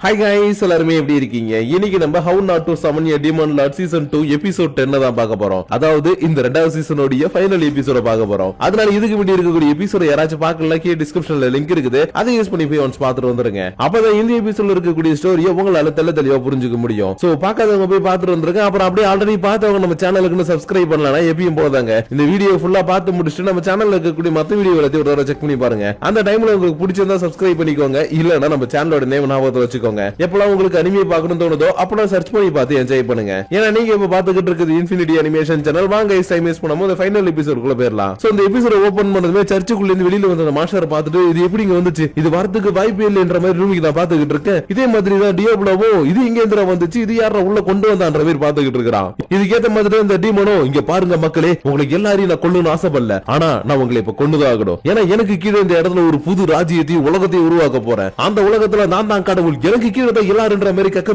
Hi guys, எல்லாருமே எப்படி இருக்கீங்க? இன்னைக்கு நம்ம How Not to Summon a Demon Lord Season 2 episode 10 தான் பார்க்க போறோம். அதாவது இந்த இரண்டாவது சீசனோட ஃபைனல் எபிசோட பார்க்க போறோம். அதனால இதுக்கு முன்னாடி இருக்கக்கூடிய எபிசோட யாராச்சும் பார்க்கல கீழ டிஸ்கிரிப்ஷன்ல லிங்க் இருக்குது. அதை யூஸ் பண்ணி போய் ஒன்ஸ் பார்த்துட்டு வந்துருங்க. அப்பதான் இந்த எபிசோட்ல இருக்கக்கூடிய ஸ்டோரியை உங்களால தெளிவா புரிஞ்சுக்க முடியும். சோ பார்க்காதவங்க போய் பார்த்துட்டு வந்துருங்க. அப்புறம் அப்படியே ஆல்ரெடி பார்த்தவங்க நம்ம சேனலுக்கு சப்ஸ்கிரைப் பண்ணலனா எப்பயும் போதாங்க. இந்த வீடியோ ஃபுல்லா பார்த்து முடிச்சிட்டு நம்ம சேனல்ல இருக்கக்கூடிய மத்த வீடியோ எல்லாத்தையும் ஒரு தடவை செக் பண்ணி பாருங்க. அந்த டைம்ல உங்களுக்கு பிடிச்சிருந்தா சப்ஸ்கிரைப் பண்ணிக்கோங்க. இல்லனா நம்ம சேனலோட நேம் ஞாபகத்துல வச்சுக்கோங்க. எப்பலாம் உங்களுக்கு அனிமே பார்க்கணும் தோணுதோ அப்பலாம் சர்ச் பண்ணி பார்த்து என்ஜாய் பண்ணுங்க. ஏன்னா நீங்க இப்ப பாத்துக்கிட்டு இருக்குது இன்ஃபினிட்டி அனிமேஷன் சேனல். வாங்க இஸ் டைம் வேஸ்ட் பண்ணாம ஃபைனல் எபிசோடுக்குள்ள போயிரலாம். சோ இந்த எபிசோட ஓபன் பண்ணதுமே சர்ச்சுக்குள்ள இருந்து வெளியில வந்த அந்த மாஸ்டர் பார்த்துட்டு இது எப்படிங்க வந்துச்சு, இது வரதுக்கு வாய்ப்பே இல்லைன்ற மாதிரி ரூமிக்கு நான் பாத்துக்கிட்டு இருக்கேன். இதே மாதிரி தான் டியோப்ளோவோ இது இங்க இருந்து வந்துச்சு, இது யாரா உள்ள கொண்டு வந்தான்ற மாதிரி பாத்துக்கிட்டு இருக்கான். இதுக்கேத்த மாதிரி இந்த டீமனோ இங்க பாருங்க மக்களே, உங்களுக்கு எல்லாரையும் நான் கொல்லணும்னு ஆசைப்படல, ஆனா நான் உங்களை இப்ப கொண்டுதான் ஆகணும். ஏன்னா எனக்கு கீழே இந்த இடத்துல ஒரு புது ராஜ்யத்தையும் உலகத்தையும் உருவாக்க போறேன். அந்த உலகத்துல நான் தான் கடவுள், எனக்கு கீழே எல்லாருன்ற மாதிரி கக்க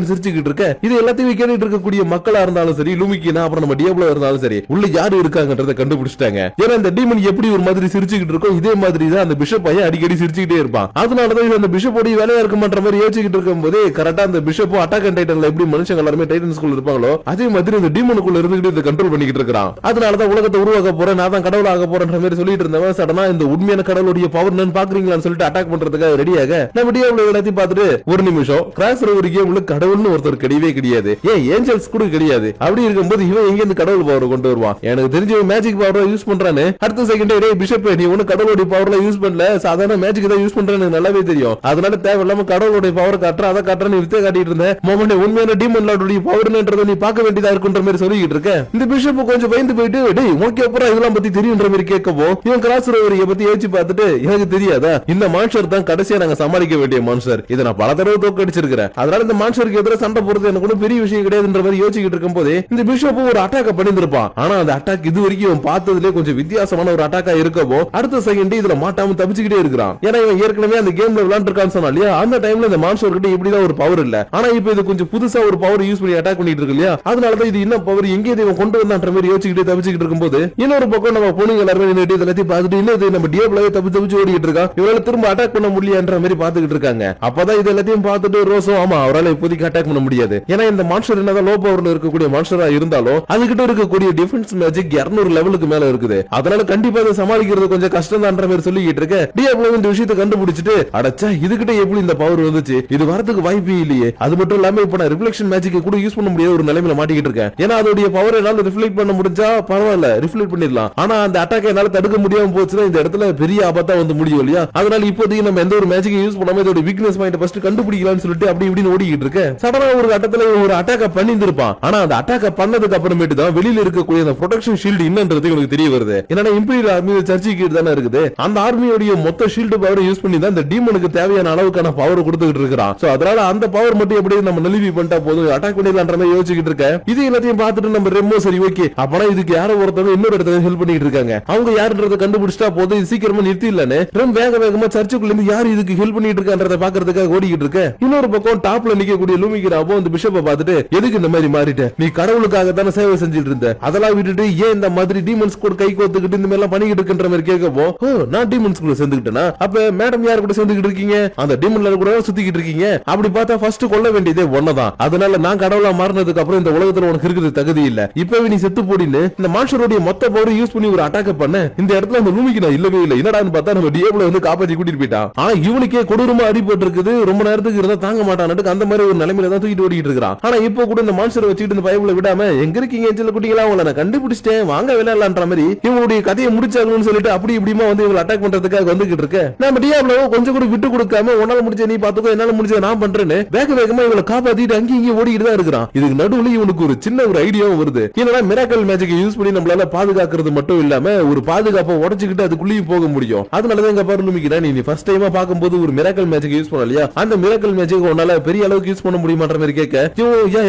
சிரிச்சுக்கிட்டு இருக்க. இது எல்லாத்தையும் கேட்டுட்டு இருக்கக்கூடிய மக்களா இருந்தாலும் சரி, லூமிக்கினா அப்புறம் நம்ம டியாப்ளோ இருந்தாலும் சரி, உள்ள யாரு இருக்காங்கன்றத கண்டுபிடிச்சிட்டாங்க. ஏன்னா இந்த டீமன் எப்படி ஒரு மாதிரி சிரிச்சுக்கிட்டு இருக்கோ இதே மாதிரி தான் அந்த பிஷப் பையன் அடிக்கடி சிரிச்சுக்கிட்டே இருப்பான். அதனாலதான் அந்த பிஷப்போட வேலையா இருக்குமான்ற மாதிரி யோசிச்சுக்கிட்டு இருக்கும் போதே கரெக்டா அந்த பிஷப்போ அட்டாக் அண்ட் டைட்டன்ல எப்படி மனுஷங்க எல்லாருமே டைட்டன்ஸ்குள்ள இருப்பாங்களோ அதே மாதிரி இந்த டீமனுக்குள்ள இருந்துகிட்டு இதை கண்ட்ரோல் பண்ணிக்கிட்டு இருக்கான். அதனாலதான் உலகத்தை உருவாக்க போறேன், நான் தான் கடவுள் ஆக போறேன்ற மாதிரி சொல்லிட்டு இருந்தவன் சடனா இந்த உண்மையான கடவுளுடைய பவர் என்னன்னு பாக்குறீங்களான்னு சொல்லிட்டு அட்டாக் பண்றதுக்காக ரெடியாக நம்ம டியாப்ளோ எல்லாத்தையும் பார்த்துட்டு ஒரு நிமிஷம் கிராஸ் ஒரு கேம்ல கடவுள்னு ஒருத்தர் கிடையவே கிடையாது, ஏன் ஏஞ்சல்ஸ் கூட கிடையாது. அப்படி இருக்கும்போது இவன் எங்க இருந்து கடவுள் பவர் கொண்டு வருவான்? எனக்கு தெரிஞ்ச மேஜிக் பவர் யூஸ் பண்றானு. அடுத்த செகண்ட் பிஷப் நீ ஒண்ணு கடவுளுடைய பவர்ல யூஸ் பண்ணல, சாதாரண மேஜிக் தான் யூஸ் பண்றேன்னு நல்லாவே தெரியும். அதனால தேவையில்லாம கடவுளுடைய பவர் காட்டுற அதை காட்டுறேன்னு வித்த காட்டிட்டு இருந்தேன். மொமெண்ட் உண்மையான டீமன் லார்டுடைய பவர்ன்றதை நீ பார்க்க வேண்டியதா இருக்குன்ற மாதிரி சொல்லிட்டு இருக்க. இந்த பிஷப் கொஞ்சம் பயந்து போயிட்டு டேய் உனக்கு அப்புறம் இதெல்லாம் பத்தி தெரியுன்ற மாதிரி கேட்கவோ இவன் கிராஸ் ரோவரிய பத்தி யோசிச்சு பார்த்துட்டு எனக்கு தெரியாதா, இந்த மான்ஸ்டர் தான் கடைசியா நாங்க சமாளிக்க வேண்டிய மான்ஸ்டர், இதை நான் பல தடவை தோக்கடிச்சிருக்கிறேன். அதனால இந்த மான்ஸ்டருக்கு எதிராக சண்டை போறது எனக்கு ஒன்றும் பெரிய விஷயம் கிடையாதுன்ற மாதிரி யோசிச்சுட்டு இருக்கும் போதே இந்த பிஷப் ஒரு அட்டாக் பண்ணிருப்பான். ஆனா அந்த அட்டாக் இது வரைக்கும் பார்த்ததுல கொஞ்சம் வித்தியாசமான ஒரு அட்டாக்கா இருக்கவோ அடுத்த செகண்ட் இதுல மாட்டாம தப்பிச்சுக்கிட்டே இருக்கிறான். ஏன்னா இவன் ஏற்கனவே அந்த கேம்ல விளையாண்டுருக்கான்னு சொன்னா இல்லையா, அந்த டைம்ல இந்த மான்ஸ்டர் கிட்ட இப்படிதான் ஒரு பவர் இல்ல. ஆனா இப்ப இது கொஞ்சம் புதுசா ஒரு பவர் யூஸ் பண்ணி அட்டாக் பண்ணிட்டு இருக்கு இல்லையா, அதனாலதான் இது என்ன பவர் எங்கே இவன் கொண்டு வந்தான்ற மாதிரி யோசிச்சுக்கிட்டே தப்பிச்சுக்கிட்டு இருக்கும்போது இன்னொரு பக்கம் நம்ம பொண்ணுங்க எல்லாருமே நின்னுட்டு இதெல்லாம் பார்த்துட்டு இன்னும் நம்ம டியாப்ளோவே தப்பிச்சு ஓடிட்டு இருக்கான். இவரால திரும்ப அட்டாக் பண்ண முடியலன்ற மாதிரி பாத்துக்கிட்டு இருக்காங்க. அப்பதான் இது எல்லாத்தையும் பார்த்துட்டு ரோசோ ஆமா அவரால் இப்போதைக்கு அட்டாக் பண்ண முடியாது. ஏன்னா இந்த மான்ஸ்டர் என்னதான் லோ பவர்ல இருக்கக்கூடிய மான்ஸ்டரா இருந்தாலும் அதுகிட்ட இருக்கக்கூடிய டிஃபென்ஸ் மேஜிக் 200 லெவலுக்கு மேல இருக்குது. அதனால கண்டிப்பா அதை சமாளிக்கிறது கொஞ்சம் கஷ்டம் தான்ற மாதிரி சொல்லிக்கிட்டு இருக்க. டியாப்ளோ இந்த விஷயத்தை கண்டுபிடிச்சிட்டு அடச்சா இதுகிட்ட எப்படி இந்த பவர் வந்துச்சு, இது வரதுக்கு வாய்ப்பே இல்லையே. அது மட்டும் இல்லாம இப்ப நான் ரிஃப்ளெக்ஷன் மேஜிக் கூட யூஸ் பண்ண முடியாத ஒரு நிலைமையில மாட்டிக்கிட்டு இருக்கேன். ஏன்னா அதோடைய பவர் என்னால ரிஃப்ளெக்ட் பண்ண முடிஞ்சா பரவாயில்ல, ரிஃப்ளெக்ட் பண்ணிடலாம். ஆனா அந்த அட்டாக் என்னால தடுக்க முடியாம போச்சுன்னா இந்த இடத்துல பெரிய ஆபத்தா வந்து முடியும் இல்லையா. அதனால இப்போதைக்கு நம்ம எந்த ஒரு மேஜிக் யூஸ் பண்ணாம இதோட வீக்னஸ் பாயிண்ட் ஃபர்ஸ்ட் கண்டுபிடிக்கலாம்னு சொல்லிட்டு அப்படி இப்படின்னு ஓடிக்கிட்டு இருக்க. சடனா ஒரு கட்டத்துல ஒரு அட்டாக் பண்ணிருப்பான். ஆனா அந்த அட்டாக் பண்ணதுக்கு அப்புறமேட்டு தான் வெளியில இருக்கக்கூடிய அந்த ப்ரொடெக்ஷன் ஷீல்ட் என்னன்றது உங்களுக்கு தெரிய வருது. ஏன்னா இம்பீரியல் ஆர்மி சர்ச்சைக்கு தானே இருக்குது. அந்த ஆர்மியோட மொத்த ஷீல்டு பவர் யூஸ் பண்ணி தான் இந்த டீமனுக்கு தேவையான அளவுக்கான பவர் கொடுத்துக்கிட்டு இருக்கான். சோ அதனால அந்த பவர் மட்டும் எப்படி நம்ம நலிவி பண்ணிட்டா போதும் அட்டாக் பண்ணிடலாம்ன்ற மாதிரி யோசிச்சுக்கிட்டு இருக்க. இது எல்லாத்தையும் பார்த்துட்டு நம்ம ரெமோ சரி ஓகே அப்பனா இதுக்கு யாரோ ஒருத்தவங்க இன்னொரு இடத்துல ஹெல்ப் பண்ணிட்டு இருக்காங்க, அவங்க யாருன்றத கண்டுபிடிச்சிட்டா போதும் இது சீக்கிரமா நிறுத்திடலான்னு ரொம்ப வேகமா சர்ச்சுக்குள்ள இருந்து யாரு இதுக்கு ஹெல்ப் பண்ணிட்டு இருக்கான்றத பாக்குறதுக்காக ஓடிக்கிட்டு இருக்க. இன்னொரு பக்கம் டாப்ல நிக்கக்கூடிய லூமிக்கிறாவோ அந்த பிஷப்பை பார்த்துட்டு எதுக்கு இந்த மாதிரி மாறிட்ட, நீ கடவுளுக்காக தானே சேவை செஞ்சுட்டு இருந்த, அதெல்லாம் விட்டுட்டு ஏன் இந்த மாதிரி டீமன்ஸ் கூட கை கோத்துக்கிட்டு இந்த மாதிரி எல்லாம் பண்ணிக்கிட்டு இருக்கின்ற மாதிரி கேட்கவோ நான் டீமன்ஸ் கூட சேர்ந்துக்கிட்டேனா, அப்ப மேடம் யாரு கூட சேர்ந்துக்கிட்டு இருக்கீங்க, அந்த டீமன்ல கூட சுத்திக்கிட்டு இருக்கீங்க. அப்படி பார்த்தா ஃபர்ஸ்ட் கொல்ல வேண்டியதே ஒன்னதான். அதனால நான் கடவுளா மாறினதுக்கு அப்புறம் இந்த உலகத்துல உனக்கு இருக்குது தகுதி இல்ல, இப்பவே நீ செத்து போடின்னு இந்த மான்ஸ்டரோட மொத்த பவர் யூஸ் பண்ணி ஒரு அட்டாக் பண்ண இந்த இடத்துல அந்த லூமிக்கு நான் இல்லவே இல்லை. என்னடான்னு பார்த்தா நம்ம டியாப்ளோ வந்து காப்பாத்தி கூட்டிட்டு போயிட்டான். ஆனா இவனுக்கே கொடூரமா அடிபட்டு இருக்குது, ரொம்ப நேரத்துக்கு இருந்தா தாங்க மாட்டான்னு அந்த மாதிரி ஒரு நிலைமையில தான் தூக்கிட்டு ஓடிட்டு இருக்கான். ஆனா இப்போ கூட இந்த மான்ஸ்டர் வச்சுட்டு இந்த பைபிள விடாம எங்க இருக்கீங்க ஏஞ்சல் குட்டிகளா உங்களை நான் கண்டுபிடிச்சிட்டேன் வாங்க விளையாடலான்ற மாதிரி இவங்களுடைய கதையை முடிச்சாங்கன்னு சொல்லிட்டு அப்படி இப்படிமா வந்து இவங்களை அட்டாக் பண்றதுக்காக வந்துகிட்டு இருக்க. நம்ம டியாப்ளோ கொஞ்சம் கூட விட்டு கொடுக்காம உன்னால முடிஞ்ச நீ பாத்துக்கோ என்னால முடிஞ்ச நான் பண்றேன்னு வேகமா இவங்களை காப்பாத்திட்டு அங்கேயும் இங்கே ஓடிட்டு தான் இருக்கிறான். இதுக்கு நடுவுல இவனுக்கு ஒரு சின்ன ஒரு ஐடியாவும் வருது. என்னன்னா மிராக்கல் மேஜிக் யூஸ் பண்ணி நம்மளால பாதுகாக்கிறது மட்டும் இல்லாம ஒரு பாதுகாப்பை உடைச்சுக்கிட்டு அதுக்குள்ளேயும் போக முடியும். அதனாலதான் இங்க பாரு நம்பிக்கிறேன் நீ ஃபர்ஸ்ட் டைமா பாக்கும்போது ஒரு மிராக்கல் மேஜிக் யூஸ் பண்ணலையா, அந்த மிராக்கல் மேஜிக் உன்னால பெரிய அளவுக்கு யூஸ் பண்ண முடியுமான்ற மாதிரி கேட்க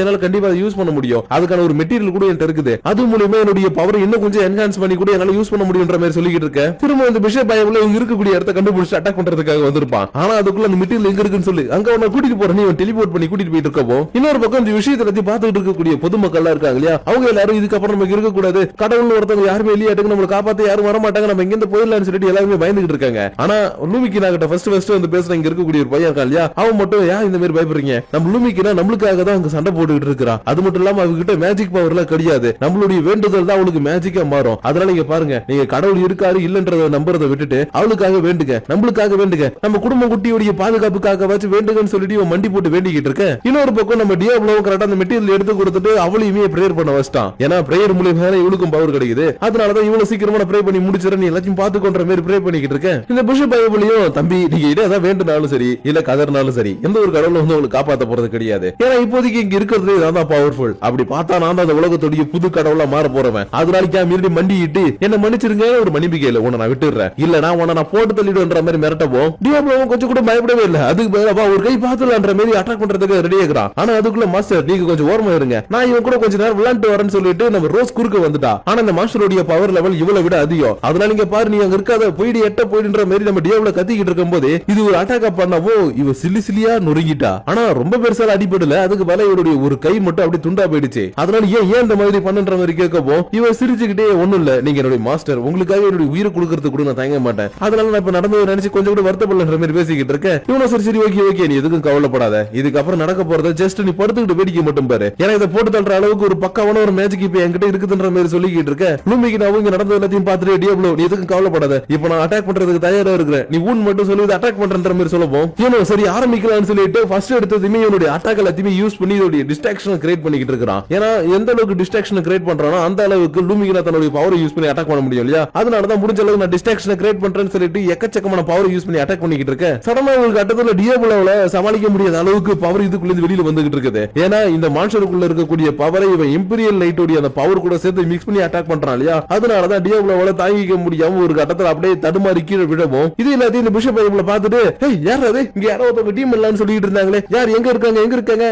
என்னால கண்டிப்பா யூஸ் பண்ண முடியும், அதுக்கான ஒரு மெட்டீரியல் கூட என்கிட்ட இருக்குது, அது மூலமா என்னுடைய பவர் இன்னும் கொஞ்சம் என்ஹான்ஸ் பண்ணி கூட என்னால யூஸ் பண்ண முடியும்ன்ற மாதிரி சொல்லிக்கிட்டு இருக்க. திரும்ப இந்த பிஷப் பயவுல இவங்க இருக்கக்கூடிய இடத்தை கண்டுபிடிச்சு அட்டாக் பண்றதுக்காக வந்திருப்பான். ஆனா அதுக்குள்ள அந்த மெட்டீரியல் எங்க இருக்குன்னு சொல்லி அங்க உன்னை கூட்டிட்டு போற நீ டெலிபோர்ட் பண்ணி கூட்டிட்டு போயிட்டு இருக்கவோ இன்னொரு பக்கம் இந்த விஷயத்தை பத்தி பார்த்துட்டு இருக்கக்கூடிய பொதுமக்கள் இருக்காங்க இல்லையா, அவங்க எல்லாரும் இதுக்கப்புறம் நமக்கு இருக்கக்கூடாது, கடவுள் ஒருத்தவங்க யாருமே இல்லையாட்டுக்கு நம்மளை காப்பாத்த யாரும் வர மாட்டாங்க, நம்ம இங்க இருந்து போயிடலாம்னு சொல்லிட்டு எல்லாருமே பயந்துகிட்டு இருக்காங்க. ஆனா லூமிக்கு நாகிட்ட ஃபர்ஸ்ட் வந்து பேசுற இங்க இருக்கக்கூடிய ஒரு பையன் இருக்கா இல்லையா, அவன் மட்டும் ஏன் இந்த மாதிரி பயப்படுறீங்க, நம்ம லூமிக்குனா நம்மளுக்காக தான் அங்க சண்டை போட்டுக்கிட்டு இருக்கிறா, அது மட்டும் இல்லாம அவகிட்ட மேஜிக் பவர் எல்லாம் கிடையாது, நம்மளுடைய வேண்டுதல் தான் அவளுக்கு மேஜிக்கா மாறும், அதனால நீங்க பாருங்க நீங்க கடவுள் இருக்காரு இல்லன்றத நம்புறதை விட்டுட்டு அவளுக்காக வேண்டுங்க, நம்மளுக்காக வேண்டுங்க, நம்ம குடும்ப குட்டியுடைய பாதுகாப்புக்காக வச்சு வேண்டுங்கன்னு சொல்லிட்டு இவன் மண்டி போட்டு வேண்டிக்கிட்டு இருக்க. இன்னொரு பக்கம் நம்ம டியாப்ளோவும் கரெக்டா அந்த மெட்டீரியல் எடுத்து கொடுத்துட்டு அவளையுமே பிரேயர் பண்ண வச்சிட்டான். ஏன்னா பிரேயர் மூலமா இவளுக்கும் பவர் கிடைக்குது, அதனாலதான் இவ்வளவு சீக்கிரமா பிரே பண்ணி முடிச்சிட நீ எல்லாத்தையும் பாத்துக்கொண்ட மாதிரி பிரே பண்ணிக்கிட்டு இருக்கேன். இந்த பிஷப் பைபிளையும் தம்பி நீங்க இதான் வேண்டுனாலும் சரி இல்ல கதர்னாலும் சரி எந்த ஒரு கடவுளும் வந்து உங்களுக்கு காப்பாத்த போறது கிடையாது, ஏன்னா இப்போதைக்கு இங்க இருக்கிறது தான் பவர்ஃபுல், அப்படி பார்த்தா நான் அந்த உலகத்துடைய புது கடவுளா மாற போறவன், அதனால மீறி மண்டிட்டு என்ன மன்னிச்சிருங்க ஒரு மன்னிப்பிக்கையில உன்னை நான் விட்டுறேன், இல்ல நான் உன்னை நான் போட்டு தள்ளிடுன்ற மாதிரி மிரட்டவும் டியாப்ளோவும் கொஞ்சம் கூட பயப்படவே இல்ல, அதுக்கு பதிலா ஒரு கை பாத்துலான்ற மாதிரி அட்டாக் பண்றதுக்கு ரெடி ஆகிறான். ஆனா அதுக்குள்ள மாஸ்டர் நீங்க கொஞ்சம் ஓரமா இருங்க, நான் இவன் கூட கொஞ்ச நேரம் விளையாண்டு வரேன்னு சொல்லிட்டு நம்ம ரோஸ் குறுக்க வந்துட்டா. ஆனா இந்த மாஸ்டருடைய பவர் லெவல் இவ்வளவு விட அதிகம், அதனால நீங்க பாரு நீ அங்க இருக்காத போயிடு எட்ட போயிடுன்ற மாதிரி நம்ம டியாப்ளோ கத்திக்கிட்டு இருக்கும் போது இது ஒரு அட்டாக் பண்ணவோ இவ சில்லி சில்லியா நொறுங்கிட்டா. ஆனா ரொம்ப பெருசால அடிபடல, அதுக்கு பதிலா இவருடைய ஒரு கை மட்டும் அப்படி துண்டா போயிடுச்சு. அதனால ஏன் இந்த மாதிரி பண்ணுன்ற மாதிரி கேட்கப்போ இவ சிரிச்சுக்கிட்டே ஒண்ணும் இல்ல நீங்க என்னுடைய மாஸ்டர், உங்களுக்காக என்னுடைய உயிரை கொடுக்கறதுக்கு கூட நான் தயங்க மாட்டேன், அதனால நான் இப்ப நடந்ததை நினைச்சு கொஞ்சம் கூட வருத்தப்படலன்ற மாதிரி பேசிக்கிட்டு இருக்கேன். இவனும் சரி சரி ஓகே ஓகே நீ எதுக்கும் கவலைப்படாத, இதுக்கப்புறம் நடக்க போறத ஜஸ்ட் நீ படுத்துக்கிட்டு வேடிக்கை மட்டும் பாரு, ஏன்னா இதை போட்டு தள்ளுற அளவுக்கு ஒரு பக்காவான ஒரு மேஜிக் இப்ப என்கிட்ட இருக்குதுன்ற மாதிரி சொல்லிக்கிட்டு இருக்க. லூமிக்கு நான் இங்க நடந்தது எல்லாத்தையும் பார்த்துட்டு டியாப்ளோ நீ எதுக்கும் கவலைப்படாத, இப்ப நான் அட்டாக் பண்றதுக்கு தயாரா இருக்கிறேன், நீ ஊன் மட்டும் சொல்லி அட்டாக் பண்ற மாதிரி சொல்லப்போம் இவனும் சரி ஆரம்பிக்கலாம்னு சொல்லிட்டு ஃபர்ஸ்ட் எடுத்ததுமே இவனுடைய அட்டாக் எல்லாத்தையுமே யூஸ் பண்ணி இதோட டிஸ்ட்ராக்ஷன் கிரியேட் பண்ணிக்கிட்டு இருக்கான். ஏன்னா எந்த அளவுக்கு டிஸ்ட்ராக்ஷன் கிரியேட் பண்றானோ அந்த அளவுக்கு லூமிக்கு தன்னுடைய பவரை யூஸ் பண்ணி அட்டாக் பண்ண முடியும் இல்லையா, அதனாலதான் முடிஞ்ச அளவுக்கு நான் டிஸ்ட்ராக்ஷன் கிரியேட் பண்றேன்னு சொல்லிட்டு எக்கச்சக்கமான பவர் யூஸ் பண்ணி அட்டாக் பண்ணிக்கிட்டு இருக்கேன். சடனா ஒரு கட்டத்துல டியாப்ளோல சமாளிக்க முடியாத அளவுக்கு பவர் இதுக்குள்ள இருந்து வெளியில வந்துகிட்டு இருக்குது, ஏன்னா இந்த மான்ஸ்டருக்குள்ள இருக்கக்கூடிய பவரை இவன் இம்பீரியல் லைட்டோட அந்த பவர் கூட சேர்த்து மிக்ஸ் பண்ணி அட்டாக் பண்றான் இல்லையா, அதனாலதான் டியாப்ளோவால தாங்கிக்க முடியாம ஒரு கட்டத்துல அப்படியே தடுமாறி கீழே விடவும் இது எல்லாத்தையும் இந்த பிஷப் பைபிள பார்த்துட்டு யார் அது இங்க யாரோ ஒரு டீம் இல்லன்னு சொல்லிட்டு இருந்தாங்களே யார் எங்க இருக்காங்க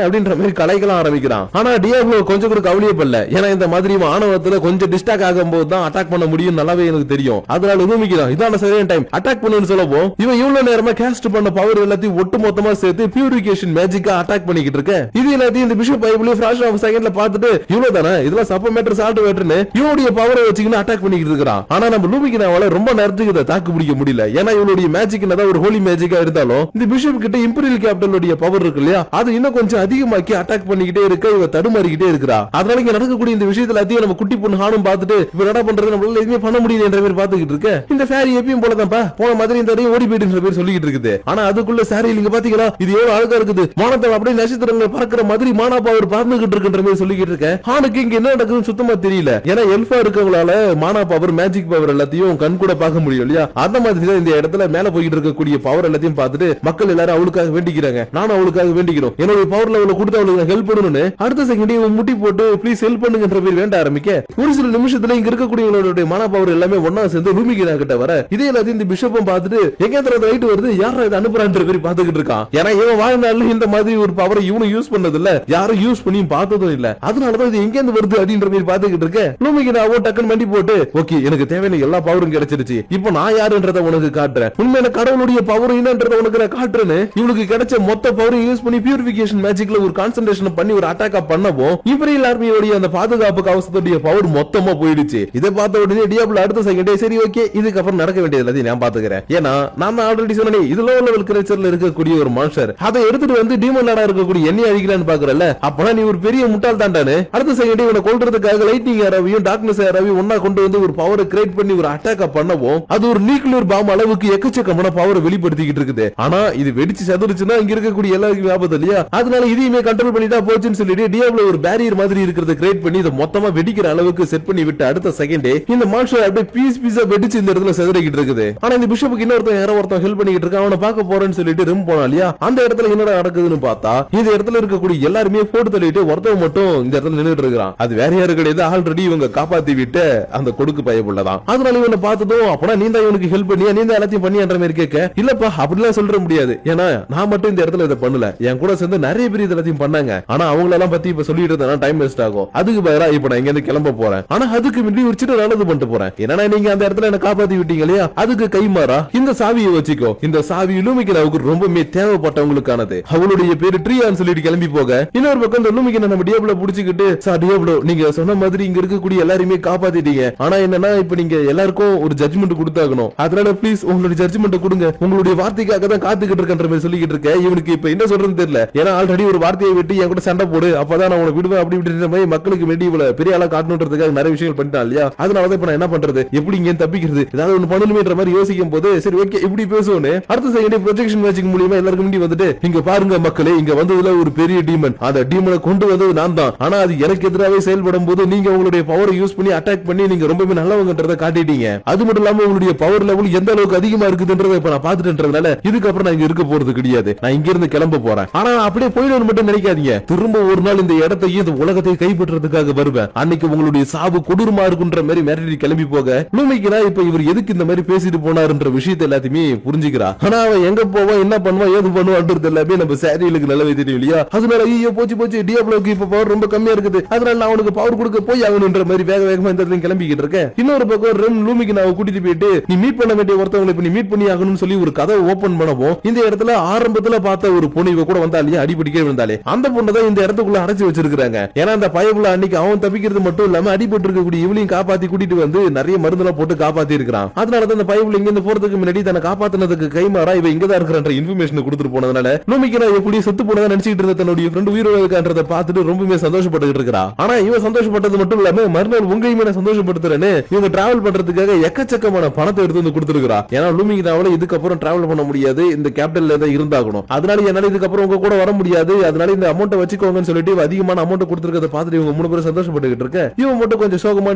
அப்படின்ற மாதிரி கலைக்கலாம் ஆரம்பிக்கிறான். ஆனா டியாப்ளோ கொஞ்சம் கூட கவலையே படல, ஏன்னா இந்த மாதிரி ஆணவத்துல கொஞ்சம் டிஸ்ட்ராக்ட் ஆகும்போது தான் அட்டாக் பண்ண முடியும் நல்லாவே எனக்கு தெரியும், அதனால லூமிக்கிறான் இதான சரியான டைம் அட்டாக் பண்ணுன்னு சொல்லவும் இவன் இவ்வளவு நேரமா கேஸ்ட் பண்ண பவர் எல்லாத்தையும் ஒட்டு மொத்தமா சேர்த்து பியூரிஃபிகேஷன் மேஜிக்கா அட்டாக் பண்ணிக்கிட்டு இருக்க. இது எல்லாத்தையும் இந்த பிஷப் பைபிள் ஃபிராக்ஷன் ஆஃப் செகண்ட்ல பார்த்துட்டு இவ்வளவு தானே இதெல்லாம் சப்ப மேட்டர் சால்ட் மேட்டர்னு இவனுடைய பவரை வச்சுக்கிட்டு அட்டாக் பண்ணிக்கிட்டு இருக்கான். ஆனா நம்ம லூமிக்கிறாவால ரொம்ப நேரத்துக்கு இதை தாக்கு பிடிக்க முடியல, ஏன்னா இவனுடைய மேஜிக் என்னதான் ஒரு ஹோலி மேஜிக்கா இருந்தாலும் இந்த பிஷப் கிட்ட இம்பீரியல் கேபிட்டலுடைய பவர் இருக்கு இல்லையா, அது இன்னும் கொஞ்சம் அதிகமாக்கி அட்டாக் பண்ணிக்கிட்டே இருக்க இவ தடுமாறிக்கிட்டே இருக்கா. அதனால இங்க நடக்கக்கூடிய இந்த விஷயத்துல அதிகம் நம்ம குட்டி பொண்ணு ஹானும் பார்த்துட்டு இப்ப என்ன பண்றது நம்மளால எதுவுமே பண்ண முடியல என்ற மாதிரி பாத்துக்கிட்டு இருக்க. இந்த ஃபேரி எப்பயும் போலதான்ப்பா போன மாதிரி இந்த ஓடி போயிட்டு பேர் சொல்லிக்கிட்டு இருக்குது. ஆனா அதுக்குள்ள சாரி நீங்க பாத்தீங்களா இது எவ்வளவு அழகா இருக்குது, மானத்தை அப்படியே நட்சத்திரங்கள் பறக்கிற மாதிரி மானா பவர் பறந்துகிட்டு இருக்குன்ற மாதிரி சொல்லிக்கிட்டு இருக்க. ஹானுக்கு இங்க என்ன நடக்குதுன்னு சுத்தமா தெரியல, ஏன்னா எல்ஃபா இருக்கவங்களால மானா பவர் மேஜிக் பவர் எல்லாத்தையும் கண் கூட பார்க்க முடியும் இல்லையா, அந்த மாதிரி தான் இந்த இடத்துல மேல போயிட்டு இருக்கக்கூடிய பவர் எல்லாத்தையும் பார்த்துட்டு மக்கள் எல்லாரும் அவளுக்காக வேண்டிக்கிறாங்க, நானும் அவளுக்காக வேண்டிக்கிறோம், என்னுடைய பவர் லெவல கொடுத்து அவளுக்கு ஹெல்ப் பண்ணணும்னு அடுத்த செகண்ட் முட்டி போட்டு ப்ளீஸ் ஹெல்ப் பண்ணுங்கன்ற பேர் வேண்ட ஆரம்பிக்க ஒரு சில நிமிஷத்துல இங்க இருக்கக்கூடியவங்களுடைய மானா பவர் எல்லாமே ஒன்னா சேர்ந்து லூமிகினா கிட்ட வர இதே எல்லாத்தையும் இந்த பிஷப்பும் பார்த்துட்டு எங்க ரைட் வருது யாரா இதை அனுப்புறான்ற பேர் பாத்துக்கிட்டு இருக்கான். ஏன்னா இவன் வாழ்நாள்ல இந்த மாதிரி ஒரு பவரை இவனும் யூஸ் பண்ணது இல்ல, யாரும் யூஸ் பண்ணியும் பார்த்ததும் இல்ல, அதனாலதான் இது எங்க இருந்து வருது அப்படின்ற மாதிரி பாத்துக்கிட்டு இருக்க. லூமிகினாவோ டக்குன்னு மண்டி போட்டு ஓகே எனக்கு தேவையான எல்லா பவரும் கிடைச்சிருச்சு, இப்போ நான் யாருன்றத உனக்கு காட்டுறேன், உண்மையான கடவுளுடைய பவர் என்னன்றத உனக்கு நான் காட்டுறேன்னு இவனுக்கு கிடைச்ச மொத்த பவரை யூஸ் பண்ணி பியூரிஃபிகேஷன் மேஜிக்ல ஒரு கான்சென்ட்ரேஷன் பண்ணி ஒரு அட்டாக் பண்ணவும் இம்பீரியல் ஆர்மியோட அந்த பாதுகாப்பு கவசத்துடைய பவர் மொத்தமா போயிடுச்சு. இதை பார்த்த உடனே டியாப்ளோ அடுத்த செகண்டே சரி ஓகே இதுக்கப்புறம் நடக்க வேண்டியது எல்லாத்தையும் நான் பாத்துக்கிறேன், ஏன்னா நான் ஆல்ரெடி சொன்னேன் இது லோ லெவல் கிரியேச்சர்ல இருக்கக்கூடிய ஒரு மான்ஸ்டர், அதை எடுத்துட்டு வந்து டீமன் லார்டா இருக்கக்கூடிய என்னைய அழிக்கலான்னு பாக்குறல, அப்பனா நீ ஒரு பெரிய முட்டாள் தாண்டானு அடுத்த செகண்டே இவனை கொல்றதுக்காக லைட்னிங் ஏராவையும் டார்க்னஸ் ஏராவையும் ஒன்னா கொண்டு வந்து ஒரு பவரை கிரியேட் பண்ணி ஒரு அட்டாக் பண்ணவும் அது ஒரு நியூக்ளியர் பாம் அளவுக்கு எக்கச்சக்கமான பவரை வெளிப்படுத்திக்கிட்டு இருக்குது. ஆனா இது வெடிச்சு சதுருச்சுன்னா இங்க இருக்கக்கூடிய எல்லாருக்கும் ஆபத்து இல்லையா, அதனால இதையுமே கண்ட்ரோல் பண்ணிட்டா போச்சுன்னு சொல்லிட்டு டியாப்ளோ ஒரு பேரியர் மாதிரி இருக்கிறத கிரியேட் பண்ணி இதை மொத்தமா வெடிக்கிற அளவுக்கு செட் பண்ணி விட்டு அடுத்த செகண்டே இந்த மான்ஸ்டர் அப்படியே பீஸ் பீஸா வெடிச்சு இந்த இடத்துல செதறிக்கிட்டு இருக்குது. ஆனா இந்த பிஷப்புக்கு இன்னொருத்தன் யாரோ ஒருத்தன் ஹெல்ப் பண்ணிக்கிட்டு இருக்கான், அவனை பார்க்க போறேன்னு சொல்லிட்டு ரிம் போனா இல்லையா, அந்த இடத்துல என்னடா நடக்குதுன்னு பார்த்தா இந்த இடத்துல இருக்கக்கூடிய எல்லாருமே போட்டு தள்ளிட்டு ஒருத்தவன் மட்டும் இந்த இடத்துல நின்னுட்டு இருக்கான். அது வேற யாரு கிடையாது, ஆல்ரெடி இவங்க காப்பாத்தி விட்டு அந்த கொடுக்கு பயப்புள்ளதான். அதனால இவனை பார்த்ததும் அப்பனா நீ தான் இவனுக்கு ஹெல்ப் பண்ணியா நீ தான் எல்லாத்தையும் பண்ணின்ற மாதிரி கேட்க இல்லப்பா அப்படிலாம் சொல்ற முடியாது, ஏன்னா நான் மட்டும் இந்த இடத்துல இதை பண்ணல, என் கூட சேர்ந்து நிறைய பேர் இதெல்லாத்தையும் பண்ணாங்க, ஆனா அவங்களெல்லாம் பத்தி இப்ப சொல்லிட்டு இருந்தா டைம் வேஸ்ட் ஆகும், அதுக்கு பதிலா இப்ப நான் இங்க இருந்து கிளம்ப போறேன், ஆனா அதுக்கு முன்னாடி ஒரு சின்ன நல்லது பண்ணிட்டு போறேன், ஏன்னா நீங்க அந்த இடத்துல என்ன காப்பாத்தி விட்டீங்க இல்லையா, அதுக்கு கைமாறா இந்த சாவியை வச்சுக்கோ, இந்த சாவி லூமிகினாவுக்கு ரொம்பவே தேவைப்பட்டவங்களுக்கானது, அவளுடைய பேரு ட்ரியான்னு சொல்லிட்டு கிளம்பி போக இன்னொரு பக்கம் இந்த லூமிகினா நம்ம டியாப்ளோ புடிச்சுக்கிட்டு டியாப்ளோ நீங்க சொன்ன மாதிரி இங்க இருக்கக்கூடிய எல்லாருமே காப்பாத்திட்டீங்க, ஆனா என்னன்னா இப்ப நீங்க எல்லாருக்கும் ஒரு ஜட்ஜ்மெண்ட் கொடுத்தாகணும், அதனால பிளீஸ் உங்களுடைய ஜட்ஜ்மெண்ட் கொடுங்க, உங்களுடைய வார்த்தைக்காக தான் காத்துக்கிட்டு இருக்கன்ற மாதிரி சொல்லிக்கிட்டு இருக்க. இவனுக்கு இப்ப என்ன சொல்றதுன்னு தெரியல. ஏன்னா ஆல்ரெடி ஒரு வார்த்தையை விட்டு என் கூட சண்டை போடு, அப்பதான் நான் உனக்கு விடுவேன் அப்படி இப்படின்ற மாதிரி மக்களுக்கு வேண்டி இவ்வளவு பெரிய ஆளா காட்டணுன்றதுக்காக நிறைய விஷயங்கள் பண்ணிட்டான் இல்லையா. அதனாலதான் இப்ப நான் என்ன பண்றது, எப்படி இங்க தப்பிக்கிறது, ஏதாவது ஒண்ணு பண்ணணுமேன்ற மாதிரி யோசிக்கும் போது சரி ஓகே இப்படி பேசுவோன்னு அடுத்த செகண்ட் ப்ரொஜெக்ஷன் மேட்சிங் மூலமா எல்லாருக்கும் முன்னாடி வந்துட்டு இங்க பாருங்க மக்களே, இங்க வந்ததுல ஒரு பெரிய டீமன், அந்த டீமனை கொண்டு வந்தது நான் தான். ஆனா அது எனக்கு எதிராகவே செயல்படும் போது நீங்க உங்களுடைய பவரை யூஸ் பண்ணி அட்டாக் பண்ணி நீங்க ரொம்பவே நல்லவங்கன்றத காட்டிட்டீங்க. அது மட்டும் இல்லாம உங்களுடைய பவர் லெவல் எந்த அளவுக்கு அதிகமா இருக்குதுன்றத இப்ப நான் பாத்துட்டேன்றதுனால இதுக்கப்புறம் நான் இங்க இருக்க போறது கிடையாது, நான் இங்க இருந்து கிளம்ப போறேன். ஆனா அப்படியே போயிடும் மட்டும் நினைக்காதீங்க, திரும்ப ஒரு நாள் இந்த இடத்தையும் இந்த உலகத்தை கைப்பற்றதுக்காக வருவேன். அன்னைக்கு உங்களுடைய சாவு கொடூரமா இருக்குன்ற மாதிரி மிரட்டி கிளம்பி போக லூமிக்கிறா. இப்ப இவர் எதுக்கு இந்த மாதிரி பேசிட்டு போனாருன்ற விஷயத்தை எல்லாத்தையுமே புரிஞ்சுக்கிறா. ஆனா அவன் எங்க போவான், என்ன பண்ணுவான், ஏது பண்ணுவான்றது எல்லாமே நம்ம சேரியலுக்கு நல்லவே தெரியும் இல்லையா. அதனால ஐயோ போச்சு போச்சு, டியாப்ளோக்கு இப்ப பவர் ரொம்ப கம்மியா இருக்குது, அதனால நான் அவனுக்கு பவர் கொடுக்க போய் ஆகணும்ன்ற மாதிரி வேக வேகமா இந்த இடத்துல கிளம்பிக்கிட்டு இருக்கேன். இன்னொரு பக்கம் ரெம் லூமிக்கு நான் கூட்டிட்டு போயிட்டு நீ மீட் பண்ண வேண்டிய ஒருத்தவங்களை இப்ப நீ மீட் பண்ணி ஆகணும்னு சொல்லி ஒரு கதை ஓபன் பண்ணவும் இந்த இடத்துல ஆரம்பத்துல பார்த்த ஒரு பொண்ணு இவ கூட வந்தாலே அடிபடிக்கே விழுந்தாலே அந்த பொண்ணு தான் இந்த இடத்துக்குள்ள அடைச்சு வச்சிருக்காங்க. ஏன்னா அந்த பயப்புல அன்னைக்கு அவன் தப்பிக்கிறது மட்டும் இல்லாம அடிபட்டு இருக்கக்கூடிய இவளையும் காப்பாத்தி கூட்டிட்டு வந்து நிறைய மருந்தெல்லாம் போட்டு காப்பாத்தி இருக்கிறான். அதனாலதான் அந்த பயப்புல இங்க இருந்து போறதுக்கு முன்னாடி தன்னை காப்பாத்தினதுக்கு கைமாறா இவ இங்கதான் இருக்கிற இன்ஃபர்மேஷன் கொடுத்துட்டு போனதுனால லூமிக்கு நான் எப்படி செத்து போனதா நினைச்சிட்டு இருந்த தன்னுடைய ஃப்ரெண்ட் உயிரோட இருக்கான்றத பார்த்துட்டு ரொம்பவே சந்தோஷப்பட்டு இருக்கா. ஆனா இவன் சந்தோஷப்பட்டது மட்டும் இல்லாம மறுநாள் உங்களையுமே நான் சந்தோஷப்படுத்துறேன்னு இவங்க டிராவல் பண்றதுக்காக எக்கச்சக்கமான பணத்தை எடுத்து வந்து கொடுத்துருக்கா. ஏன்னா லூமிக்கு நாவல இதுக்கப்புறம் டிராவல் பண்ண முடியாது, இந்த கேபிட்டல்ல தான் இருந்தாகணும். அதனால என்னால இதுக்கப்புறம் உங்க கூட வர முடியாது, அதனால இந்த அமௌண்ட் வச்சுக்கோங்கன்னு சொல்லிட்டு அதிகமான அமௌண்ட் கொடுத்துருக்கத பார்த்துட்டு இவங்க 3 பேரும் சந்தோஷப்பட்டுக்கிட்டு இருக்க. இவன் மட்டும் கொஞ்சம் சோகமா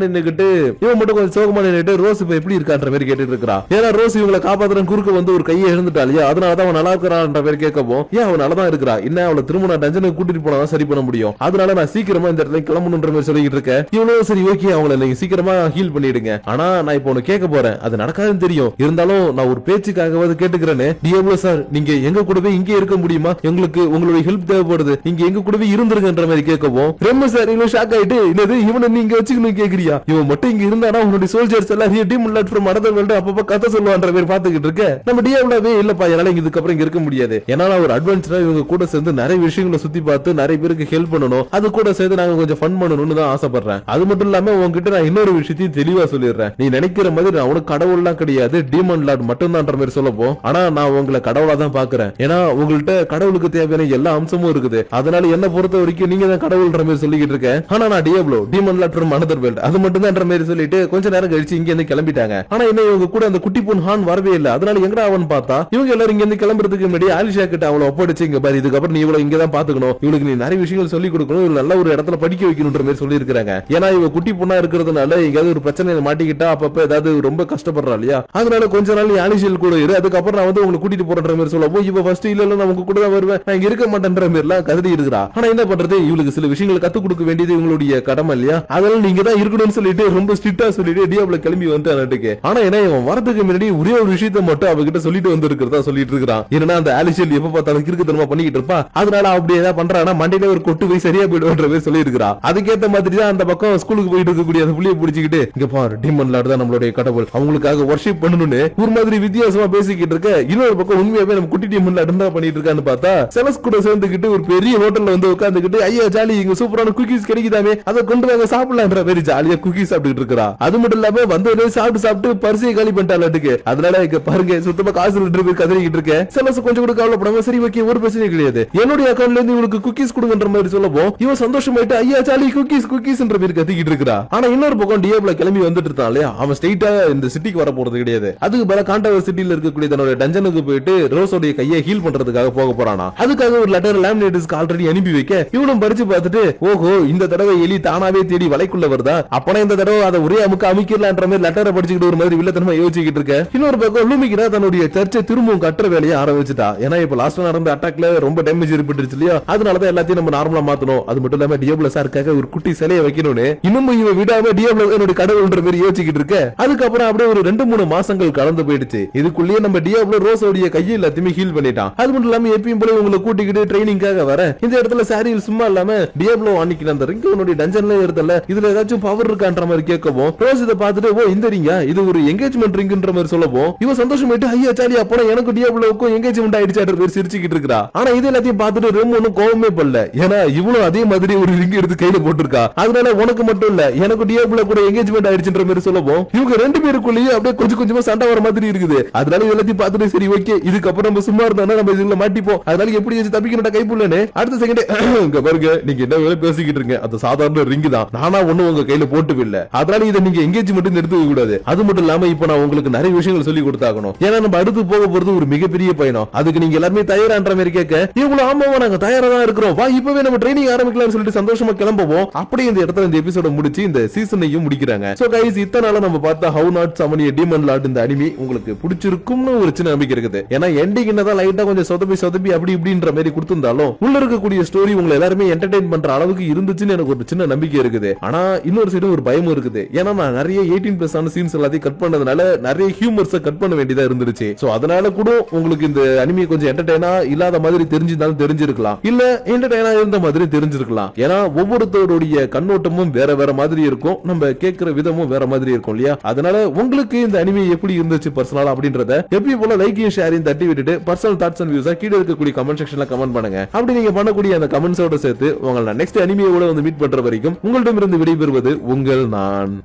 நின்னுட்டு ரோஸ் இப்ப எப்படி இருக்கான்ற மாதிரி கேட்டுட்டு இருக்கா. ஏன்னா ரோஸ் இவங்களை காப்பாத்துற குறுக்க வந்து ஒரு கையை எழுந்துட்டா இல்லையா, அதனாலதான் அவன் நல்லா இருக்கிறான்ற மாதிரி கேட்கவும் ஏன் அவன் நல்லா தான் இருக்கிறா, இன்னும் அவளை திரும்ப நான் டஞ்சனுக்கு கூட்டிட்டு போனா சரி பண்ண முடியும், அதனால நான் சீக்கிரமா இந்த இடத்துல கிளம்பணுன்ற மாதிரி சொல்லிட்டு இருக்கேன். இவ்வளவு சரி ஓகே அவங்களை நீங்க சீக்கிரமா ஹீல் பண்ணிடுங்க. ஆனா நான் இப்போ ஒன்னு கேட்க போறேன், அது நடக்காதுன்னு தெரியும், இருந்தாலும் நான் ஒரு பேச்சுக்காகவாது கேட்டுக்கிறேன்னு. டியாப்ளோ சார் நீங்க எங்க கூடவே இங்கே இருக்க முடியுமா, எங்களுக்கு உங்களுடைய ஹெல்ப் தேவைப்படுது, நீங்க எங்க கூடவே இருந்திருக்கன்ற மாதிரி கேட்கவும் ரெம்ம சார் இவ்வளவு ஷாக் ஆயிட்டு என்னது இவனை நீங்க வச்சுக்கணும் கேக்குறியா, இவன் மட்டும் இங்க இருந்தானா உன்னுடைய சோல்ஜர்ஸ் எல்லாம் team let from another world அப்பப்ப கதை சொல்லுவான்ற மாதிரி பாத்துக்கிட்டு இருக்க. நம்ம டியாப்ளோவே இல்லப்பா என்னால இதுக்கப்புறம் இங்க இருக்க முடியாது, ஏன்னா நான் ஒரு அட்வென்ச்சரா இவங்க கூட சேர்ந்து நிறைய விஷயங்களை சுத்தி பார்த்து நிறைய பேருக்கு ஹெல்ப் பண்ணணும், அது கூட சேர்ந்து நாங்க கொஞ்சம் ஃபன் பண்ணணும்னு தான் ஆசைப்படுறேன். அது மட்டும் இல்லாம உங்ககிட்ட நான் இன்னொரு விஷயத்தையும் தெளிவா சொல்லிடுறேன், நீ நினைக்கிற மாதிரி நான் உனக்கு கடவுள்லாம் கிடையாது, டீமன் லார்ட் மட்டும் தான் மாதிரி சொல்லப்போம். ஆனா நான் உங்களை கடவுளா தான் பாக்குறேன், ஏன்னா உங்கள்கிட்ட கடவுளுக்கு தேவையான எல்லா அம்சமும் இருக்குது, அதனால என்ன பொறுத்த வரைக்கும் நீங்க தான் கடவுள்ன்ற மாதிரி சொல்லிக்கிட்டு இருக்கேன். ஆனா நான் டியாப்ளோ demon Lord from another world அது மட்டும் தான் மாதிரி சொல்லிட்டு கொஞ்ச நேரம் கழிச்சு இங்க இருந்து கிளம்பிட்டாங்க. ஆனா என்ன இவங்க கூட அந்த குட்டி பொன் ஹான் வரவே இல்ல. அதனால எங்கடா அவன் பார்த்தா இவங்க எல்லாரும் இங்க இருந்து கிளம்புறதுக்கு முன்னாடி ஆலிஷா கிட்ட அவளை ஒப்படைச்சு இங்க பாரு இதுக்கப்புறம் நீ இவ்வளவு இங்க தான் பாத்துக்கணும், இவளுக்கு நீ நிறைய விஷயங்கள் சொல்லி கொடுக்கணும், இவள் நல்ல ஒரு இடத்துல படிக்க வைக்கணும்ன்ற மாதிரி சொல்லி இருக்காங்க. ஏன்னா இவ குட்டி பொண்ணா இருக்கிறதுனால எங்கேயாவது ஒரு பிரச்சனை மாட்டிக்கிட்டா அப்பப்ப ஏதாவது ரொம்ப கஷ்டப்படுறா இல்லையா, அதனால கொஞ்ச நாள் நீ ஆலிஷியல் கூட இரு, அதுக்கப்புறம் நான் வந்து உங்களை கூட்டிட்டு போறன்ற மாதிரி சொல்லவும் இவ ஃபர்ஸ்ட் இல்ல நான் உங்க கூட தான் வருவேன், நான் இங்க இருக்க மாட்டேன்ற மாதிரி எல்லாம் கதறி இருக்கிறா. ஆனா என்ன பண்றது, இவளுக்கு சில விஷயங்களை கத்து கொடுக்க வேண்டியது இவங்களுடைய கடமை இல்லையா, அதனால நீங்க தான் இருக்கணும்னு சொல்லிட்டு ரொம்ப ஸ்ட்ரிக்டா சொல்லிட்டு டியாப்ளோ கிளம்பி வந்துட்டானுக்கு. ஆனா என்ன இவன் வரதுக்கு முன்னாடி ஒரே ஒரு விஷயத்தை மட்டும் அவகிட்ட சொல்லிட்டு வந்து இருக்கிறதா சொல்லிட்டு இருக்கான். ஏன்னா அந்த ஆலிஷியல் எப்ப பார்த்தாலும் கிறுக்குத்தனமா பண்ணிக்கிட்டு இருப்பா, அதனால அப்படி ஏதாவது பண்றானா மண்டையில ஒரு கொட்டு போய் சரியா போயிடுன்ற மாதிரி சொல்லி இருக்கிறா. அதுக்கேற்ற மாதிரி தான் அந்த பக்கம் ஸ்கூலுக்கு போயிட்டு இருக்கக்கூடிய அந்த புள்ளியை பிடிச்சிக்கிட்டு இங்க பாரு டீமன் லார்ட் தான் நம்மளுடைய கடவுள், அவங்களுக்காக வர்ஷிப் பண்ணணும்னு ஒரு மாதிரி வித்தியாசமா பேசிக்கிட்டு இருக்க. இன்னொரு பக்கம் உண்மையாவே நம்ம குட்டி டீமன் லார்ட் தான் பண்ணிட்டு இருக்கான்னு பார்த்தா செலஸ் கூட சேர்ந்துக்கிட்டு ஒரு பெரிய ஹோட்டல்ல வந்து உட்கார்ந்துக்கிட்டு ஐயா ஜாலி இங்க சூப்பரான குக்கீஸ் கிடைக்குதாமே அதை கொண்டு வாங்க சாப்பிடலான்ற மாதிரி ஜாலியா குக்கீஸ் சாப்பிட்டு இருக்கா. அது மட்டும் இல்லாம வந்தவனே சாப்பிட்டு பரிசையை காலி பண்ணிட்டாலுக்கு. அதனால இங்க பாருங்க சுத்தமா காசு போய் கதறிக்கிட்டு இருக்க. செலஸ் கொஞ்சம் கூட கவலைப்படாம சரி ஓகே ஒரு பிரச்சனை கிடையாது, என்னுடைய அக்கௌண்ட்ல இருந்து இவனுக்கு குக்கீஸ் கொடுங்கன்ற மாதிரி சொல்லவும் இவன் சந்தோஷமாயிட்டு ஐயா ஜாலி குக்கீஸ் குக்கீஸ்ன்ற பேர் கத்திக்கிட்டு இருக்கா. ஆனா இன்னொரு பக்கம் டியாப்ளோ கிளம்பி வந்துட்டு இருக்கான் இல்லையா, அவன் ஸ்ட்ரைட்டா இந்த சிட்டிக்கு வர போறது கிடையாது, அதுக்கு பல காண்டாவர் சிட்டில இருக்கக்கூடிய தன்னோட டஞ்சனுக்கு போயிட்டு ரோஸோடைய கையை ஹீல் பண்றதுக்காக போக போறானா. அதுக்காக ஒரு லெட்டர் லேமினேட்டர்ஸ்க்கு ஆல்ரெடி அனுப்பி வைக்க இவனும் படிச்சு பார்த்துட்டு ஓஹோ இந்த தடவை எலி தானாவே தேடி வலைக்குள்ள வருதா, அப்பனா இந்த தடவை அதை ஒரே அமைக்கலான்ற மாதிரி லெட்டரை படிச்சுக்கிட்டு ஒரு மாதிரி வில்லத்தனமா யோசிச்சுக்கிட்டு இருக்க. இன்னொரு பக்கம் லூமிக்கிறா தன்னுடைய சர்ச்சை திரும்பவும் கட்டுற வேலையை ஆரம்பிச்சுட்டா. ஏன்னா இப்ப லாஸ்ட் நடந்த அட்டாக்ல ரொம்ப டேமேஜ் ஏற்பட்டுருச்சு இல்லையா, அதனாலதான் எல்லாத்தையும் நம்ம நார்மலா மாத்தணும். அது மட்டும் இல்லாம டியாப்ளோ சாருக்காக ஒரு குட்டி சிலையை வைக்கணும்னு இன்னும் இவன் விடாம டியாப்ளோ என்னோட கடவுள்ன்ற மாதிரி யோசிச்சுக்கிட்டு இருக்க. அதுக்கப்புறம் அப்படியே ஒரு 2-3 மாசங்கள் கடந்து போயிடுச்சு. இதுக்குள்ளேயே நம்ம டியாப்ளோ ரோஸோடைய கையை எல்லாத்தையுமே ஹீல் பண்ணிட்டான். அது மட்டும் இல்லாம எப்பயும் போல உங்களை கூட்டிக்கிட்டு ட்ரைனிங்காக வர இந்த இடத்துல சாரியில் சும்மா இல்லாம டியாப்ளோ அன்னைக்கு அந்த ரிங் உன்னுடைய டஞ்சன்ல இருந்தல இதுல ஏதாச்சும் பவர் இருக்கான்ற மாதிரி கேட்கவும் ரோஸ் இதை பார்த்துட்டு ஓ இந்த ரிங்கா இது ஒரு என்கேஜ்மெண்ட் ரிங்ன்ற மாதிரி சொல்லவும் இவன் சந்தோஷமாயிட்டு ஐயா சாலி அப்போ எனக்கு டியாப்ளோவுக்கும் என்கேஜ்மெண்ட் ஆயிடுச்சு பேர் சிரிச்சுக்கிட்டு இருக்கா. ஆனா இது எல்லாத்தையும் பார்த்துட்டு ரெம் ஒன்னும் கோவமே பண்ணல, ஏன்னா இவனும் அதே மாதிரி ஒரு ரிங் எடுத்து கையில போட்டுருக்கா. அதனால உனக்கு மட்டும் இல்ல எனக்கு டியாப்ளோ கூட என்கேஜ்மெண்ட் ஆயிடுச்சுன்ற மாதிரி சொல்லவும் இவங்க 2 பேருக்குள்ளேயே அப்படியே கொஞ்சம் கொஞ்சமா சண்டை வர மாதிரி இருக்குது. அதனால எல்லாத்தையும் பார்த்துட்டு சரி ஓகே இதுக்கப்புறம் நம்ம சும்மா இருந்தா நம்ம இதுல மாட்டிப்போம், அதனால எப்படி வச்சு தப்பிக்கணும்டா கைப்புள்ளனே. அடுத்த செகண்ட் இங்க பாருங்க, நீங்க என்ன வேலை பேசிக்கிட்டு இருங்க, அது சாதாரண ரிங் தான், நானா ஒண்ணு உங்க கையில போட்டு இல்ல, அதனால இதை நீங்க எங்கேஜ்மெண்ட் எடுத்துக்க கூடாது. அது மட்டும் இல்லாம இப்ப நான் உங்களுக்கு நிறைய விஷயங்கள் சொல்லி கொடுத்தாகணும், ஏன்னா நம்ம அடுத்து போக போறது ஒரு மிகப்பெரிய பயணம். அதுக்கு நீங்க எல்லாருமே தயாரான்ற மாதிரி கேட்க இவ்வளவு ஆமாவா நாங்க தயாரா தான் இருக்கிறோம், வா இப்பவே நம்ம ட்ரைனிங் ஆரம்பிக்கலாம்னு சொல்லிட்டு சந்தோஷமா கிளம்புவோம். அப்படியே இந்த இடத்துல இந்த எபிசோட முடிச்சு இந்த சீசனையும் முடிக்கிறாங்க. சோ கைஸ், இத்தனை நாள நம்ம பார்த்த how not summon a demon lord இந்த அனிமி உங்களுக்கு பிடிச்சிருக்கும்னு ஒரு சின்ன நம்பிக்கை இருக்குது. ஏன்னா எண்டிங் என்னதான் லைட்டா கொஞ்சம் சொதப்பி அப்படி இப்படின்ற மாதிரி கொடுத்திருந்தாலும் உள்ள இருக்கக்கூடிய ஸ்டோரி உங்களை எல்லாருமே என்டர்டெயின் பண்ற அளவுக்கு இருந்துச்சுன்னு எனக்கு ஒரு சின்ன நம்பிக்கை இருக்குது. ஆனா இன்னொரு சைடு ஒரு பயமும் இருக்குது, ஏன்னா நான் நிறைய 18+ ஆன சீன்ஸ் எல்லாத்தையும் கட் பண்ணதுனால நிறைய ஹியூமர்ஸை கட் பண்ண வேண்டியதா இருந்துச்சு. சோ அதனால கூட உங்களுக்கு இந்த அனிமி கொஞ்சம் என்டர்டெயினா இல்லாத மாதிரி தெரிஞ்சிருந்தாலும் தெரிஞ்சிருக்கலாம், இல்ல என்டர்டெயினா இருந்த மாதிரி தெரிஞ்சிருக்கலாம். ஏன்னா ஒவ்வொருத்தருடைய கண்ணோட்டமும் வேற வேற மாதிரி இருக்கும், நம்ம கேட்கிற விதமும் வேற மாதிரி இருக்கும் இல்லையா. அதனால உங்களுக்கு இந்த அனிமி எப்படி இருந்துச்சு பர்சனலா அப்படின்றத எப்பயும் போல லைக்கையும் ஷேரையும் தட்டி விட்டுட்டு பர்சனல் தாட்ஸ் அண்ட் வியூஸா கீழே இருக்கக்கூடிய கமெண்ட் செக்ஷன்ல கமெண்ட் பண்ணுங்க. அப்படி நீங்க பண்ணக்கூடிய அந்த கமெண்ட்ஸோட சேர்த்து உங்களை நெக்ஸ்ட் அனிமியோட வந்து மீட் பண்ற வரைக்கும் உங்களிடமிருந்து விடைபெறுவது உங்கள் நான்.